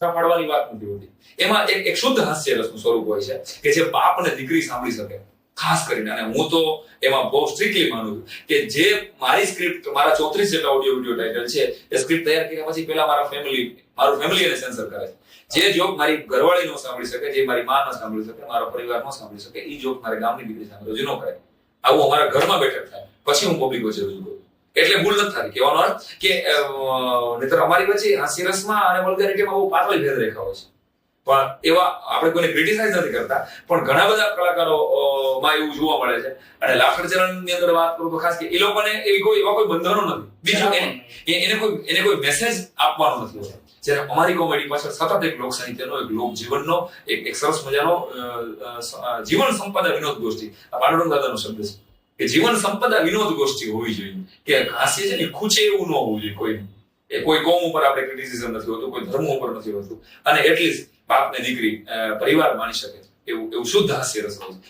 પાડવાની વાત નથી હોતી. એમાં એક શુદ્ધ હાસ્ય રસનું સ્વરૂપ હોય છે કે જે બાપ અને દીકરી સાંભળી શકે, ખાસ કરીને. અને હું તો એમાં બહુ સ્ટ્રિક્ટલી માનું છું કે જે મારી સ્ક્રિપ્ટ, મારા 34 જેટલા ઓડિયો વિડિયો ટાઇટલ છે, એ સ્ક્રિપ્ટ તૈયાર કર્યા પછી પહેલા મારું ફેમિલી એને સેન્સર કરે છે. જે જોક મારી ઘરવાળી ન સાંભળી શકે, જે મારી માં ન સાંભળી શકે, મારો પરિવાર ન સાંભળી શકે, એ જોક મારી ગામની દીકરી સામે રજૂ ન કરે. આવું અમારા ઘરમાં બેઠક થાય પછી હું પબ્લિક વચ્ચે રજૂ કરું. એટલે ભૂલ નથી થતી. કહેવાનો અર્થ કે નહીતર અમારી વચ્ચે હાસ્યરસમાં અને વલ્ગારિટીમાં બહુ પાતળી ભેદરેખા હોય છે. પણ એવા આપણે કોઈને ક્રિટિસાઇઝ નથી કરતા, પણ ઘણા બધા કલાકારો માં એવું જોવા મળે છે. અને લાફટર ચરણની અંદર વાત કરું તો ખાસ કે એ લોકોને એવા કોઈ બંધનો નથી. બીજું એને કોઈ મેસેજ આપવાનો નથી હોતો. જ્યારે અમારી કોમેડી પાછળ સતત એક લોક સાહિત્યનો, એક લોક જીવનનો, એક સરસ મજાનો જીવન સંપદા વિનોદ ગોષ્ઠી, આ પાંડુરંગ દાદાનો શબ્દ છે કે જીવન સંપદા વિનોદ ગોષ્ઠી હોવી જોઈએ. કે હાસ્ય છે ને ખૂચે એવું ન હોવું જોઈએ કોઈ. એ કોઈ કોમ ઉપર આપણે ક્રિટિસિઝમ નથી હોતું, કોઈ ધર્મ ઉપર નથી હોતું. અને એટલીસ્ટ બાપ ને દીકરી પરિવાર માની શકે એવું શુદ્ધ હાસ્ય રસ હોય.